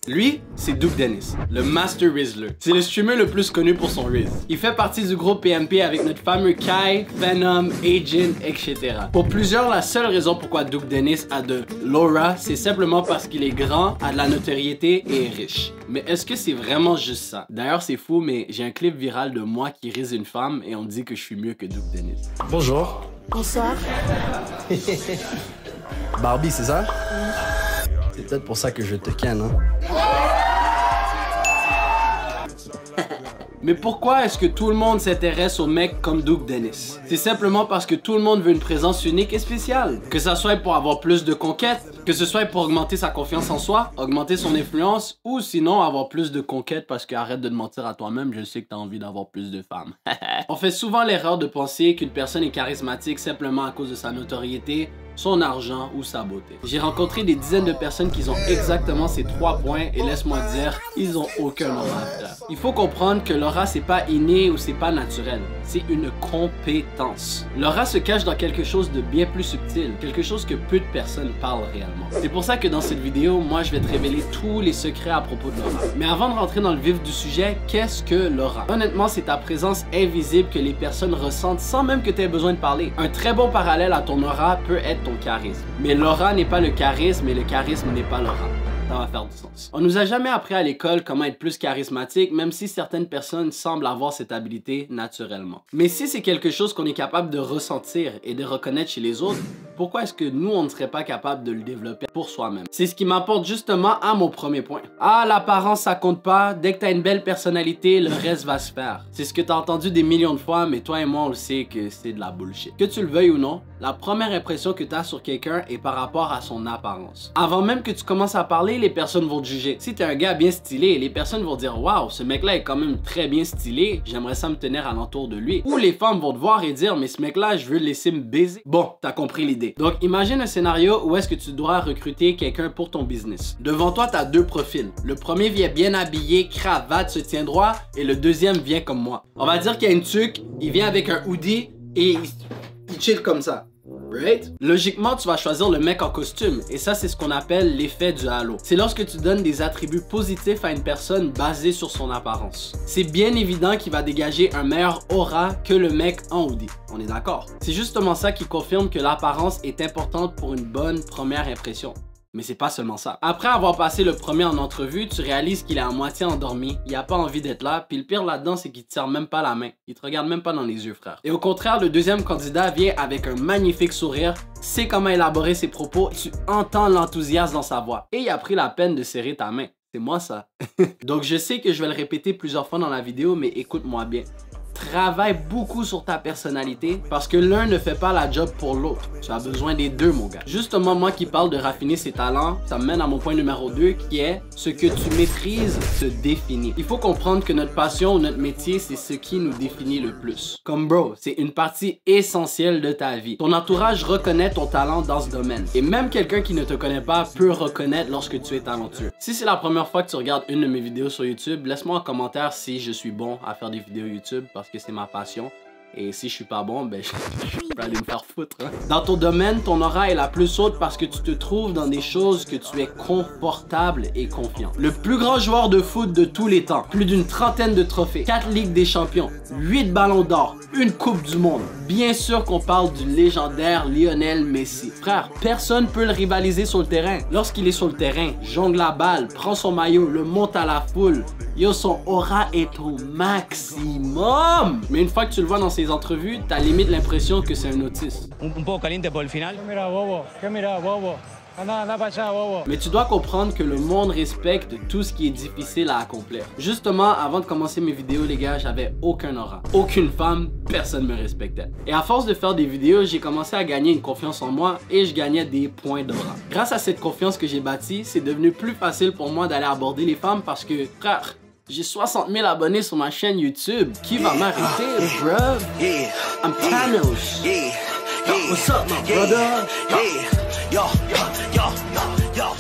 Lui, c'est Duke Dennis, le Master Rizzler. C'est le streamer le plus connu pour son Riz. Il fait partie du groupe PMP avec notre fameux Kai, Venom, Agent, etc. Pour plusieurs, la seule raison pourquoi Duke Dennis a de l'aura, c'est simplement parce qu'il est grand, a de la notoriété et est riche. Mais est-ce que c'est vraiment juste ça? D'ailleurs, c'est fou, mais j'ai un clip viral de moi qui rise une femme et on dit que je suis mieux que Duke Dennis. Bonjour. Bonsoir. Barbie, c'est ça? C'est peut-être pour ça que je te ken, hein? Mais pourquoi est-ce que tout le monde s'intéresse aux mecs comme Duke Dennis? C'est simplement parce que tout le monde veut une présence unique et spéciale. Que ça soit pour avoir plus de conquêtes, que ce soit pour augmenter sa confiance en soi, augmenter son influence, ou sinon avoir plus de conquêtes parce que arrête de te mentir à toi-même, je sais que t'as envie d'avoir plus de femmes. On fait souvent l'erreur de penser qu'une personne est charismatique simplement à cause de sa notoriété, son argent ou sa beauté. J'ai rencontré des dizaines de personnes qui ont exactement ces 3 points et laisse-moi dire, ils ont aucun aura. Il faut comprendre que l'aura c'est pas inné ou c'est pas naturel, c'est une compétence. L'aura se cache dans quelque chose de bien plus subtil, quelque chose que peu de personnes parlent réellement. C'est pour ça que dans cette vidéo, moi je vais te révéler tous les secrets à propos de l'aura. Mais avant de rentrer dans le vif du sujet, qu'est-ce que l'aura? Honnêtement, c'est ta présence invisible que les personnes ressentent sans même que tu aies besoin de parler. Un très bon parallèle à ton aura peut être ton charisme. Mais l'aura n'est pas le charisme et le charisme n'est pas l'aura. Ça va faire du sens. On nous a jamais appris à l'école comment être plus charismatique, même si certaines personnes semblent avoir cette habilité naturellement. Mais si c'est quelque chose qu'on est capable de ressentir et de reconnaître chez les autres, pourquoi est-ce que nous, on ne serait pas capable de le développer pour soi-même? C'est ce qui m'apporte justement à mon premier point. Ah, l'apparence, ça compte pas. Dès que t'as une belle personnalité, le reste va se faire. C'est ce que t'as entendu des millions de fois, mais toi et moi, on le sait que c'est de la bullshit. Que tu le veuilles ou non, la première impression que t'as sur quelqu'un est par rapport à son apparence. Avant même que tu commences à parler, les personnes vont te juger. Si t'es un gars bien stylé, les personnes vont dire « Waouh, ce mec-là est quand même très bien stylé, j'aimerais ça me tenir alentour de lui. » Ou les femmes vont te voir et dire « Mais ce mec-là, je veux le laisser me baiser. » Bon, t'as compris l'idée. Donc, imagine un scénario où est-ce que tu dois recruter quelqu'un pour ton business. Devant toi, t'as 2 profils. Le premier vient bien habillé, cravate, se tient droit, et le deuxième vient comme moi. On va dire qu'il y a une tuque, il vient avec un hoodie et il chill comme ça. Right? Logiquement, tu vas choisir le mec en costume et ça, c'est ce qu'on appelle l'effet du halo. C'est lorsque tu donnes des attributs positifs à une personne basés sur son apparence. C'est bien évident qu'il va dégager un meilleur aura que le mec en hoodie. On est d'accord? C'est justement ça qui confirme que l'apparence est importante pour une bonne première impression. Mais c'est pas seulement ça. Après avoir passé le premier en entrevue, tu réalises qu'il est à moitié endormi, il a pas envie d'être là, puis le pire là-dedans, c'est qu'il te serre même pas la main. Il te regarde même pas dans les yeux, frère. Et au contraire, le deuxième candidat vient avec un magnifique sourire, sait comment élaborer ses propos, tu entends l'enthousiasme dans sa voix. Et il a pris la peine de serrer ta main. C'est moi ça. Donc je sais que je vais le répéter plusieurs fois dans la vidéo, mais écoute-moi bien. Travaille beaucoup sur ta personnalité parce que l'un ne fait pas la job pour l'autre. Tu as besoin des deux, mon gars. Justement, moi qui parle de raffiner ses talents, ça me mène à mon point numéro 2 qui est ce que tu maîtrises te définit. Il faut comprendre que notre passion ou notre métier, c'est ce qui nous définit le plus. Comme bro, c'est une partie essentielle de ta vie. Ton entourage reconnaît ton talent dans ce domaine. Et même quelqu'un qui ne te connaît pas peut reconnaître lorsque tu es talentueux. Si c'est la première fois que tu regardes une de mes vidéos sur YouTube, laisse-moi en commentaire si je suis bon à faire des vidéos YouTube parce que c'est ma passion. Et si je suis pas bon, ben je peux aller me faire foutre. Hein. Dans ton domaine, ton aura est la plus haute parce que tu te trouves dans des choses que tu es confortable et confiant. Le plus grand joueur de foot de tous les temps, plus d'une trentaine de trophées, 4 Ligues des Champions, 8 ballons d'or, une Coupe du Monde. Bien sûr qu'on parle du légendaire Lionel Messi. Frère, personne peut le rivaliser sur le terrain. Lorsqu'il est sur le terrain, jongle la balle, prend son maillot, le monte à la foule. Yo, son aura est au maximum. Mais une fois que tu le vois dans ses entrevues, t'as limite l'impression que c'est un autiste. Un poco caliente por el final. Mais tu dois comprendre que le monde respecte tout ce qui est difficile à accomplir. Justement, avant de commencer mes vidéos, les gars, j'avais aucun aura. Aucune femme, personne me respectait. Et à force de faire des vidéos, j'ai commencé à gagner une confiance en moi et je gagnais des points d'aura. Grâce à cette confiance que j'ai bâtie, c'est devenu plus facile pour moi d'aller aborder les femmes parce que, frère, j'ai 60 000 abonnés sur ma chaîne YouTube. Qui va m'arrêter, bruv? I'm Thanos. Yo, what's up, my brother? Yo.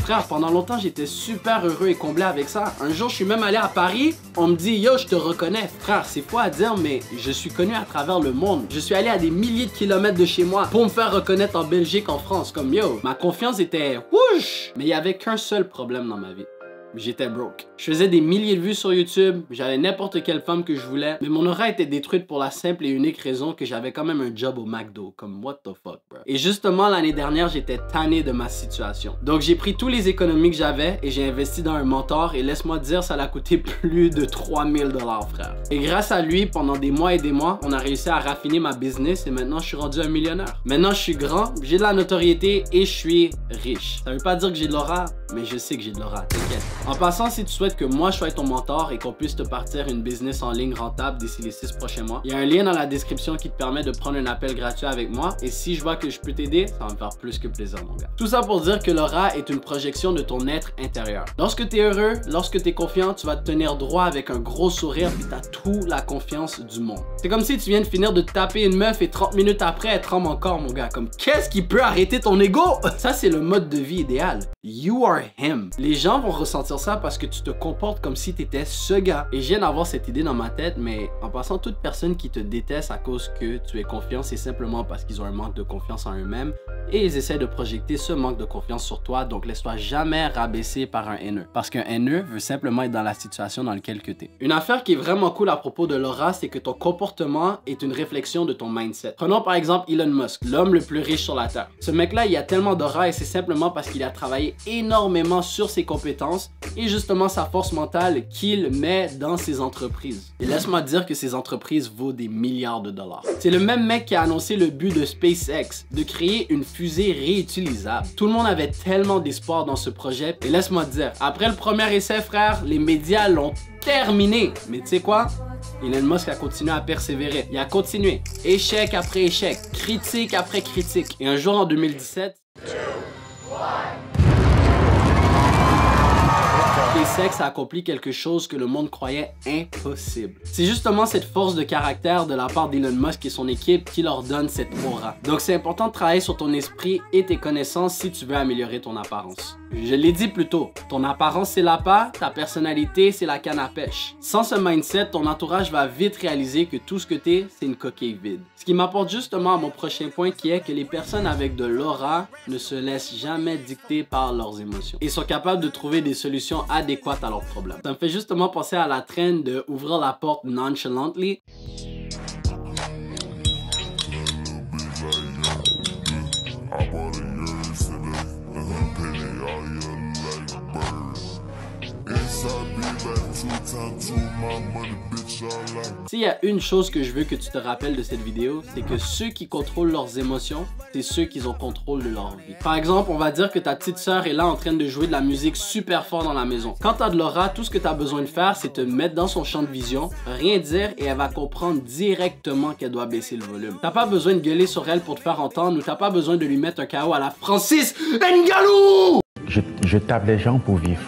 frère, pendant longtemps, j'étais super heureux et comblé avec ça. Un jour, je suis même allé à Paris, on me dit, yo, je te reconnais. Frère, c'est fou à dire, mais je suis connu à travers le monde. Je suis allé à des milliers de kilomètres de chez moi pour me faire reconnaître en Belgique, en France, comme yo. Ma confiance était whoosh! Mais il y avait qu'un seul problème dans ma vie. J'étais broke. Je faisais des milliers de vues sur YouTube, j'avais n'importe quelle femme que je voulais, mais mon aura était détruite pour la simple et unique raison que j'avais quand même un job au McDo. Comme what the fuck, bro. Et justement, l'année dernière, j'étais tanné de ma situation. Donc j'ai pris tous les économies que j'avais et j'ai investi dans un mentor et laisse-moi te dire, ça l'a coûté plus de 3000 $, frère. Et grâce à lui, pendant des mois et des mois, on a réussi à raffiner ma business et maintenant je suis rendu un millionnaire. Maintenant je suis grand, j'ai de la notoriété et je suis riche. Ça veut pas dire que j'ai de l'aura, mais je sais que j'ai de l'aura, t'inquiète. En passant, si tu souhaites que moi je sois ton mentor et qu'on puisse te partir une business en ligne rentable d'ici les 6 prochains mois, il y a un lien dans la description qui te permet de prendre un appel gratuit avec moi et si je vois que je peux t'aider, ça va me faire plus que plaisir, mon gars. Tout ça pour dire que l'aura est une projection de ton être intérieur. Lorsque tu es heureux, lorsque tu es confiant, tu vas te tenir droit avec un gros sourire et tu as toute la confiance du monde. C'est comme si tu viens de finir de taper une meuf et 30 minutes après, elle tremble encore, mon gars. Comme, qu'est-ce qui peut arrêter ton ego? Ça, c'est le mode de vie idéal. You are him. Les gens vont ressentir ça parce que tu te comportes comme si tu étais ce gars. Et je viens d'avoir cette idée dans ma tête, mais en passant, toute personne qui te déteste à cause que tu es confiant, c'est simplement parce qu'ils ont un manque de confiance en eux-mêmes et ils essaient de projeter ce manque de confiance sur toi. Donc laisse-toi jamais rabaisser par un haineux. Parce qu'un haineux veut simplement être dans la situation dans laquelle tu es. Une affaire qui est vraiment cool à propos de l'aura, c'est que ton comportement est une réflexion de ton mindset. Prenons par exemple Elon Musk, l'homme le plus riche sur la Terre. Ce mec-là, il a tellement d'aura et c'est simplement parce qu'il a travaillé énormément sur ses compétences et justement sa force mentale qu'il met dans ses entreprises. Et laisse-moi dire que ces entreprises vaut des milliards de dollars. C'est le même mec qui a annoncé le but de SpaceX, de créer une fusée réutilisable. Tout le monde avait tellement d'espoir dans ce projet et laisse-moi te dire, après le premier essai, frère, les médias l'ont terminé. Mais tu sais quoi? Elon Musk a continué à persévérer. Il a continué. Échec après échec, critique après critique. Et un jour en 2017, SpaceX a accompli quelque chose que le monde croyait impossible. C'est justement cette force de caractère de la part d'Elon Musk et son équipe qui leur donne cette aura. Donc c'est important de travailler sur ton esprit et tes connaissances si tu veux améliorer ton apparence. Je l'ai dit plus tôt, ton apparence c'est l'appât, ta personnalité c'est la canne à pêche. Sans ce mindset, ton entourage va vite réaliser que tout ce que t'es, c'est une coquille vide. Ce qui m'apporte justement à mon prochain point qui est que les personnes avec de l'aura ne se laissent jamais dicter par leurs émotions et sont capables de trouver des solutions adéquates à leurs problèmes. Ça me fait justement penser à la trend de ouvrir la porte nonchalantly. S'il y a une chose que je veux que tu te rappelles de cette vidéo, c'est que ceux qui contrôlent leurs émotions, c'est ceux qui ont contrôle de leur vie. Par exemple, on va dire que ta petite sœur est là en train de jouer de la musique super fort dans la maison. Quand tu as de l'aura, tout ce que tu as besoin de faire, c'est te mettre dans son champ de vision, rien dire et elle va comprendre directement qu'elle doit baisser le volume. T'as pas besoin de gueuler sur elle pour te faire entendre ou t'as pas besoin de lui mettre un KO à la Francis Ngannou! Je tape les gens pour vivre.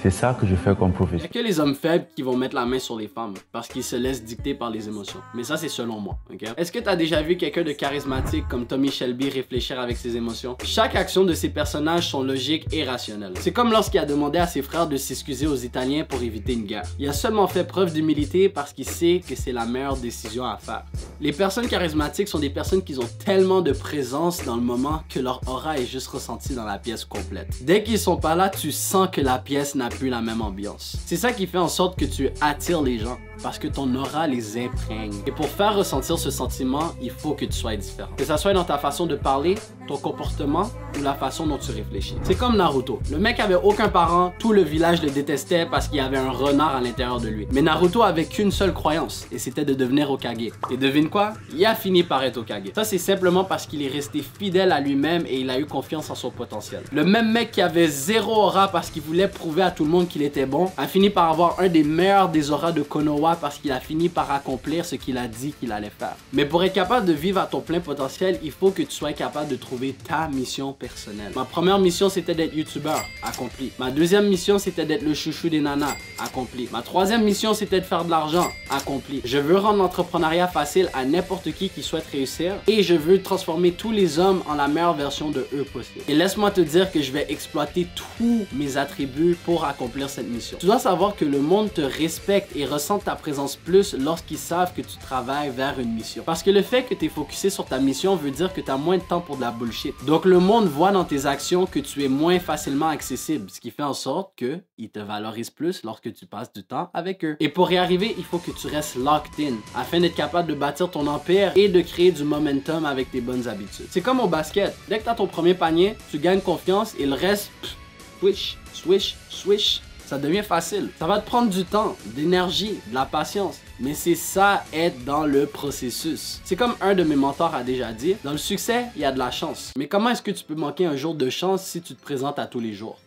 C'est ça que je fais comme profession. Il y a que les hommes faibles qui vont mettre la main sur les femmes parce qu'ils se laissent dicter par les émotions. Mais ça, c'est selon moi. Okay? Est-ce que tu as déjà vu quelqu'un de charismatique comme Tommy Shelby réfléchir avec ses émotions? Chaque action de ces personnages sont logiques et rationnelles. C'est comme lorsqu'il a demandé à ses frères de s'excuser aux Italiens pour éviter une guerre. Il a seulement fait preuve d'humilité parce qu'il sait que c'est la meilleure décision à faire. Les personnes charismatiques sont des personnes qui ont tellement de présence dans le moment que leur aura est juste ressentie dans la pièce complète. Dès qu'ils sont pas là, tu sens que la pièce n'a plus la même ambiance. C'est ça qui fait en sorte que tu attires les gens parce que ton aura les imprègne. Et pour faire ressentir ce sentiment, il faut que tu sois différent. Que ça soit dans ta façon de parler, ton comportement ou la façon dont tu réfléchis. C'est comme Naruto. Le mec avait aucun parent, tout le village le détestait parce qu'il y avait un renard à l'intérieur de lui. Mais Naruto avait qu'une seule croyance et c'était de devenir Hokage. Et devine quoi? Il a fini par être Hokage. Ça c'est simplement parce qu'il est resté fidèle à lui-même et il a eu confiance en son potentiel. Le même mec qui avait zéro aura parce qu'il voulait prouver à tout le monde qu'il était bon, a fini par avoir un des meilleurs des auras de Konoha parce qu'il a fini par accomplir ce qu'il a dit qu'il allait faire. Mais pour être capable de vivre à ton plein potentiel, il faut que tu sois capable de trouver trouver ta mission personnelle. Ma première mission, c'était d'être youtubeur. Accompli. Ma deuxième mission, c'était d'être le chouchou des nanas. Accompli. Ma troisième mission, c'était de faire de l'argent. Accompli. Je veux rendre l'entrepreneuriat facile à n'importe qui souhaite réussir et je veux transformer tous les hommes en la meilleure version de eux possible. Et laisse-moi te dire que je vais exploiter tous mes attributs pour accomplir cette mission. Tu dois savoir que le monde te respecte et ressent ta présence plus lorsqu'ils savent que tu travailles vers une mission. Parce que le fait que tu es focusé sur ta mission veut dire que tu as moins de temps pour de la bullshit. Donc le monde voit dans tes actions que tu es moins facilement accessible, ce qui fait en sorte qu'ils te valorisent plus lorsque tu passes du temps avec eux. Et pour y arriver, il faut que tu restes locked in afin d'être capable de bâtir ton empire et de créer du momentum avec tes bonnes habitudes. C'est comme au basket. Dès que tu as ton premier panier, tu gagnes confiance et le reste, swish, swish, swish. Ça devient facile. Ça va te prendre du temps, d'énergie, de la patience. Mais c'est ça, être dans le processus. C'est comme un de mes mentors a déjà dit, dans le succès, il y a de la chance. Mais comment est-ce que tu peux manquer un jour de chance si tu te présentes à tous les jours?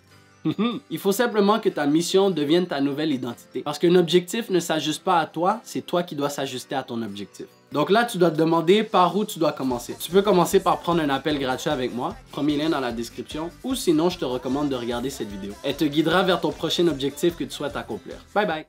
Il faut simplement que ta mission devienne ta nouvelle identité. Parce qu'un objectif ne s'ajuste pas à toi, c'est toi qui dois s'ajuster à ton objectif. Donc là, tu dois te demander par où tu dois commencer. Tu peux commencer par prendre un appel gratuit avec moi, premier lien dans la description, ou sinon je te recommande de regarder cette vidéo. Elle te guidera vers ton prochain objectif que tu souhaites accomplir. Bye bye!